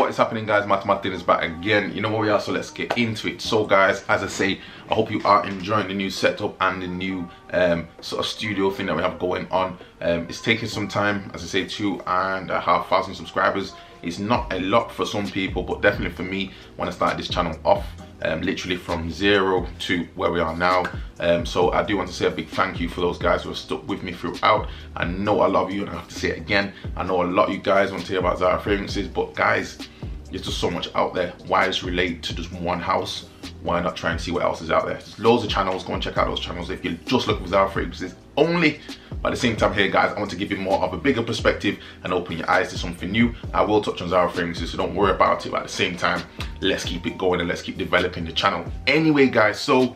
What is happening, guys? Martin is back again. You know where we are, so let's get into it. So guys, as I say, I hope you are enjoying the new setup and the new sort of studio thing that we have going on. It's taking some time, as I say, 2,500 subscribers. It's not a lot for some people, but definitely for me, when I started this channel off, literally from 0 to where we are now. So I do want to say a big thank you for those guys who have stuck with me throughout. I know I love you, and I have to say it again. I know a lot of you guys want to hear about Zara fragrances, but guys, there's just so much out there. Why just relate to just one house? Why not try and see what else is out there? There's loads of channels. Go and check out those channels if you're just looking for Zara fragrances only. But at the same time here, guys, I want to give you more of a bigger perspective and open your eyes to something new. I will touch on Zara fragrances, so don't worry about it. But at the same time, let's keep it going and let's keep developing the channel. Anyway, guys, so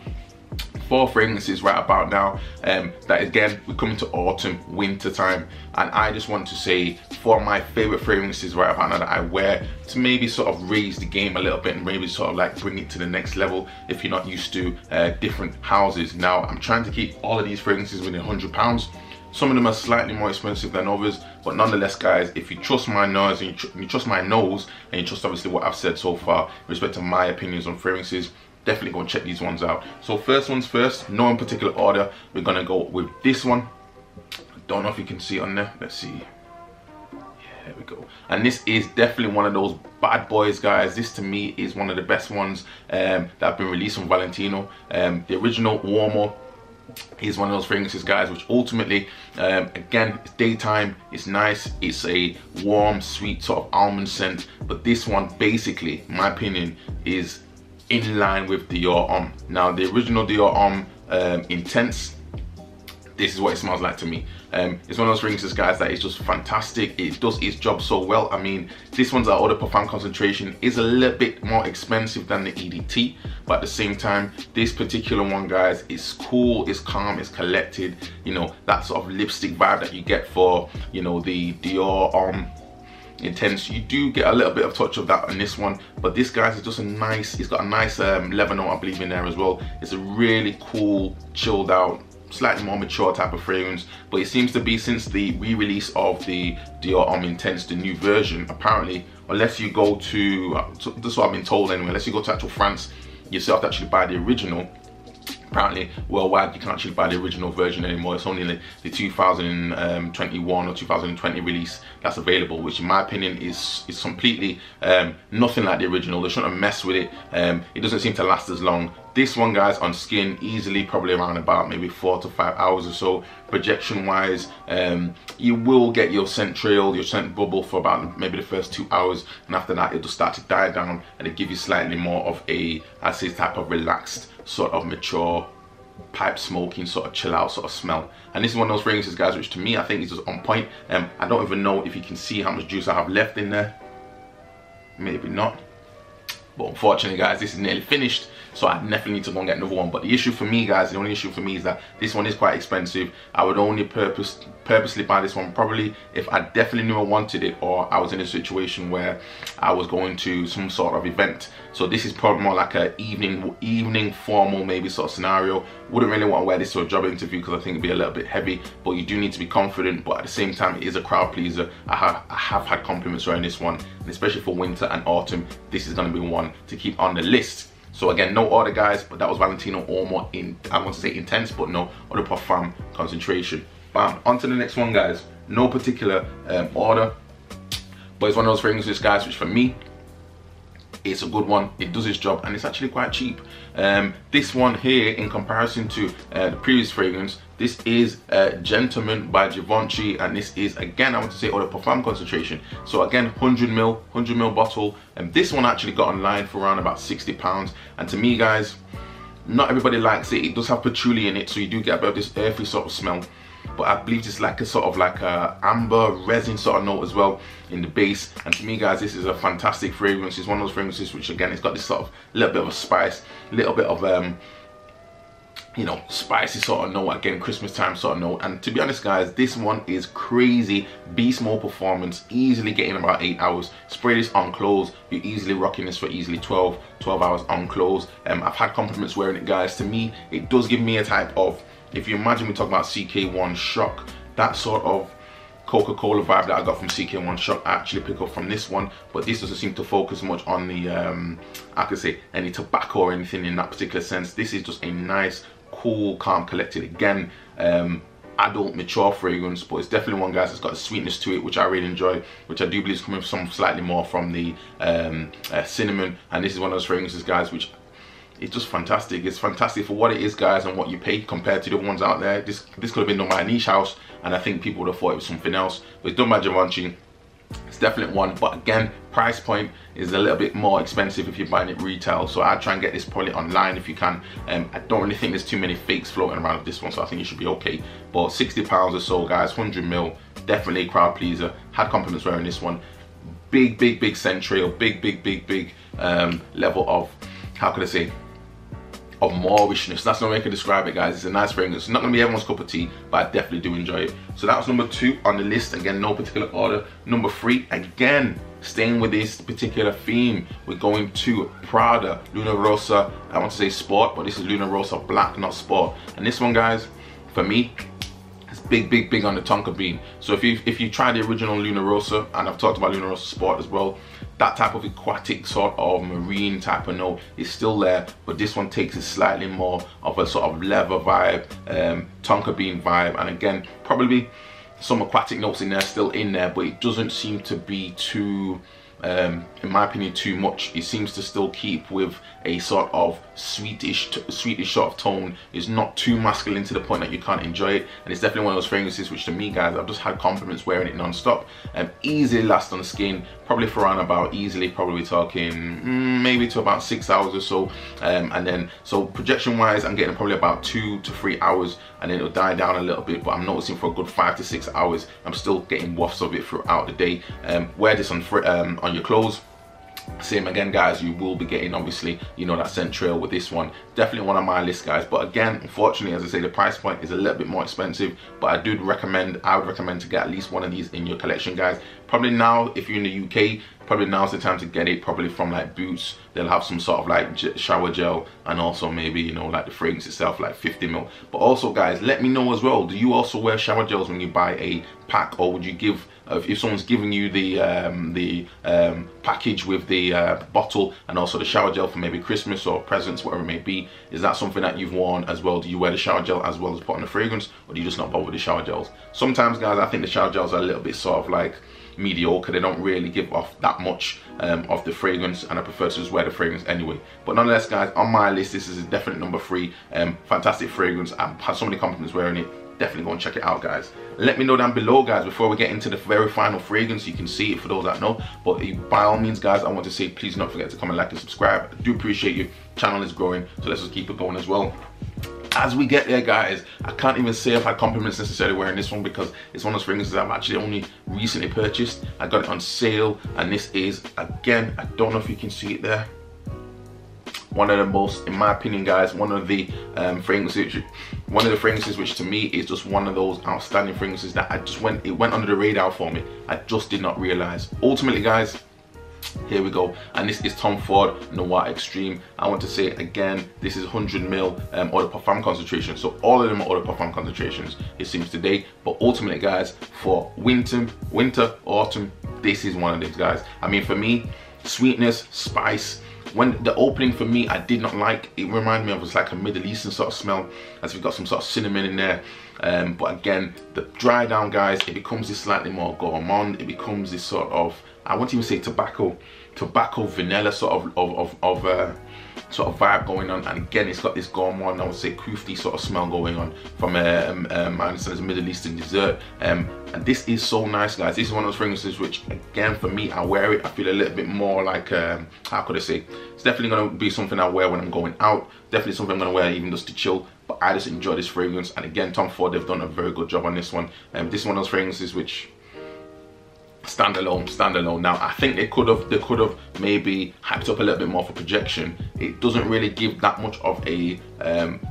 4 fragrances right about now. That again, we're coming to autumn, winter time, and I just want to say 4 of my favorite fragrances right about now that I wear to maybe sort of raise the game a little bit and maybe sort of like bring it to the next level if you're not used to different houses. Now, I'm trying to keep all of these fragrances within £100. Some of them are slightly more expensive than others, but nonetheless, guys, if you trust my nose and you trust my nose and you trust obviously what I've said so far with respect to my opinions on fragrances, definitely go and check these ones out. So first ones first, no in particular order, we're gonna go with this one. I don't know if you can see it on there. Let's see. Yeah, there we go. And this is definitely one of those bad boys, guys. This to me is one of the best ones that have been released from Valentino. The original Warmer is one of those fragrances, guys, which ultimately, again, it's daytime, it's nice, it's a warm, sweet sort of almond scent. But this one, basically, in my opinion, is in line with Dior Homme. Now, the original Dior Homme Intense, this is what it smells like to me. It's one of those fragrances, guys, that is just fantastic. It does its job so well. I mean, this one's our other Parfum concentration is a little bit more expensive than the EDT, but at the same time, this particular one, guys, is cool, it's calm, it's collected. You know, that sort of lipstick vibe that you get for, you know, the Dior Homme Intense. You do get a little bit of touch of that on this one, but this, guys, is just a nice, it's got a nice leather note, I believe, in there as well. It's a really cool, chilled out, slightly more mature type of fragrance. But it seems to be, since the re-release of the Dior Homme Intense, the new version, apparently, unless you go to, this is what I've been told anyway, unless you go to actual France yourself to actually buy the original, apparently worldwide you can't actually buy the original version anymore. It's only the 2021 or 2020 release that's available, which in my opinion is completely nothing like the original. They shouldn't have messed with it. It doesn't seem to last as long. This one, guys, on skin, easily probably around about maybe 4 to 5 hours or so. Projection wise, you will get your scent trail, your scent bubble for about maybe the first 2 hours, and after that it'll start to die down and it give you slightly more of a, I'd say, type of relaxed, sort of mature, pipe smoking, sort of chill out sort of smell. And this is one of those fragrances, guys, which to me I think is just on point. I don't even know if you can see how much juice I have left in there. Maybe not, but unfortunately, guys, this is nearly finished, so I definitely need to go and get another one. But the issue for me, guys, the only issue for me is that this one is quite expensive. I would only purposely buy this one probably if I definitely knew I wanted it, or I was in a situation where I was going to some sort of event. So this is probably more like a evening formal maybe sort of scenario. Wouldn't really want to wear this to a job interview because I think it'd be a little bit heavy, but you do need to be confident. But at the same time, it is a crowd pleaser. I have had compliments around this one, and especially for winter and autumn, this is going to be one to keep on the list. So again, no order, guys, but that was Valentino Ormo in, I want to say Intense, but no other Parfum concentration. Bam, on to the next one, guys. No particular order, but it's one of those fragrances, guys, which for me, it's a good one. It does its job, and it's actually quite cheap. This one here, in comparison to the previous fragrance, this is Gentleman by Givenchy, and this is, again, I want to say, other Parfum concentration. So again, 100ml bottle, and this one actually got online for around about £60. And to me, guys, not everybody likes it. It does have patchouli in it, so you do get a bit of this earthy sort of smell. But I believe it's like a sort of like a amber resin sort of note as well in the base. And to me, guys, this is a fantastic fragrance. It's one of those fragrances which, again, it's got this sort of little bit of a spice, little bit of you know, spicy sort of note, again, Christmas time sort of note. And to be honest, guys, this one is crazy beast mode performance, easily getting about 8 hours. Spray this on clothes, you're easily rocking this for easily 12 hours on clothes. I've had compliments wearing it, guys. To me, it does give me a type of, if you imagine we talk about CK1 Shock, that sort of Coca-Cola vibe that I got from CK1 Shop I actually pick up from this one, but this doesn't seem to focus much on the I could say any tobacco or anything in that particular sense. This is just a nice, cool, calm, collected, again, adult, mature fragrance, but it's definitely one, guys, that's got a sweetness to it, which I really enjoy, which I do believe is coming from slightly more from the cinnamon. And this is one of those fragrances, guys, which it's just fantastic. It's fantastic for what it is, guys, and what you pay compared to the ones out there. This could have been done by a niche house, and I think people would have thought it was something else. But it's done by Givenchy. It's definitely one, but again, price point is a little bit more expensive if you're buying it retail. So I'd try and get this probably online if you can. I don't really think there's too many fakes floating around with this one, so I think you should be okay. But £60 or so, guys, 100ml, definitely a crowd pleaser. Had compliments wearing this one. Big scent trail, big level of, how could I say, of Maurishness. That's no way I can describe it, guys. It's a nice fragrance. It's not going to be everyone's cup of tea, but I definitely do enjoy it. So that was number 2 on the list. Again, no particular order. Number 3, again, staying with this particular theme, we're going to Prada Luna Rossa. I want to say sport, but this is Luna Rossa black, not sport. And this one, guys, for me, it's big on the tonka bean. So if you try the original Luna Rossa, and I've talked about Luna Rossa sport as well, that type of aquatic sort of marine type of note is still there, but this one takes it slightly more of a sort of leather vibe, tonka bean vibe, and again, probably some aquatic notes in there, still in there, but it doesn't seem to be too, in my opinion, too much. It seems to still keep with a sort of sweetish sort of tone. It's not too masculine to the point that you can't enjoy it, and it's definitely one of those fragrances which, to me, guys, I've just had compliments wearing it non-stop. Easily lasts on the skin, probably for around about, easily probably talking maybe to about 6 hours or so, and then so projection wise I'm getting probably about 2 to 3 hours, and then it'll die down a little bit, but I'm noticing for a good 5 to 6 hours I'm still getting wafts of it throughout the day. Wear this on your clothes. Same again, guys, you will be getting, obviously, you know, that scent trail with this one. Definitely one on my list, guys, but again, unfortunately, as I say, the price point is a little bit more expensive, but I would recommend to get at least one of these in your collection, guys. Probably now, if you're in the UK, probably now's the time to get it, probably from like Boots. They'll have some sort of like shower gel, and also maybe, you know, like the fragrance itself, like 50ml. But also, guys, let me know as well, do you also wear shower gels when you buy a pack, or would you give, if someone's giving you the package with the bottle and also the shower gel for maybe Christmas or presents, whatever it may be, is that something that you've worn as well? Do you wear the shower gel as well as put on the fragrance, or do you just not bother with the shower gels? Sometimes, guys, I think the shower gels are a little bit sort of like mediocre. They don't really give off that much of the fragrance, and I prefer to just wear the fragrance anyway. But nonetheless, guys, on my list, this is a definite number 3. Fantastic fragrance. I've had so many compliments wearing it. Definitely go and check it out, guys. Let me know down below, guys, before we get into the very final fragrance. You can see it for those that know, but by all means, guys, I want to say, please don't forget to comment, like, and subscribe. I do appreciate you. Channel is growing, so let's just keep it going as well. As we get there, guys, I can't even say I've had compliments necessarily wearing this one, because it's one of those fragrances I've actually only recently purchased. I got it on sale, and this is, again, I don't know if you can see it there, one of the most, in my opinion, guys, one of the fragrances which to me is just one of those outstanding fragrances that it went under the radar for me. I just did not realize. Ultimately, guys, here we go, and this is Tom Ford Noir Extreme. I want to say again, this is 100ml eau de parfum concentration, so all of them are eau de parfum concentrations, it seems today. But ultimately, guys, for winter, autumn, this is one of these, guys. I mean, for me, sweetness, spice. When the opening for me, I did not like. It reminded me of, it's like a Middle Eastern sort of smell, as we've got some sort of cinnamon in there. But again, the dry down, guys, it becomes this slightly more gourmand. It becomes this sort of, I won't even say tobacco vanilla sort of vibe going on. And again, it's got this gourmand, I would say crufty sort of smell going on from I understand it's a Middle Eastern dessert. And this is so nice, guys. This is one of those fragrances which, again, for me, I wear it, I feel a little bit more like, how could I say, it's definitely going to be something I wear when I'm going out, definitely something I'm going to wear even just to chill. But I just enjoy this fragrance, and again, Tom Ford, they've done a very good job on this one. This is one of those fragrances which standalone. Now, I think they could have maybe hyped up a little bit more for projection. It doesn't really give that much of a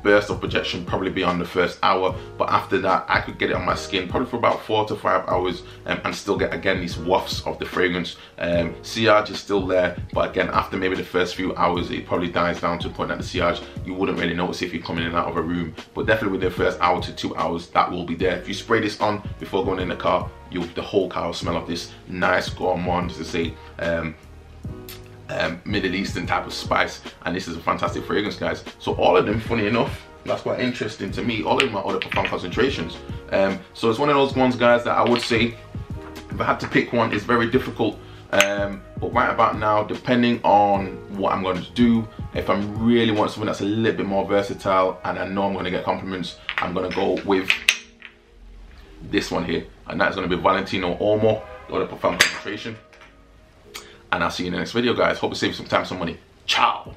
burst of projection probably beyond the first hour, but after that I could get it on my skin probably for about 4 to 5 hours and still get again these wafts of the fragrance. Sillage is still there, but again after maybe the first few hours it probably dies down to a point that the sillage you wouldn't really notice if you're coming in and out of a room, but definitely within the first hour to 2 hours that will be there. If you spray this on before going in the car, the whole car will smell of this nice gourmand, to say Middle Eastern type of spice, and this is a fantastic fragrance, guys. So all of them, funny enough, that's quite interesting to me, all of them are other Parfum concentrations. So it's one of those ones, guys, that I would say if I had to pick one, it's very difficult. But right about now, depending on what I'm going to do, if I really want something that's a little bit more versatile and I know I'm going to get compliments, I'm going to go with this one here, and that's going to be Valentino Olmo, or the Parfum concentration. And I'll see you in the next video, guys. Hope it saves some time, some money. Ciao.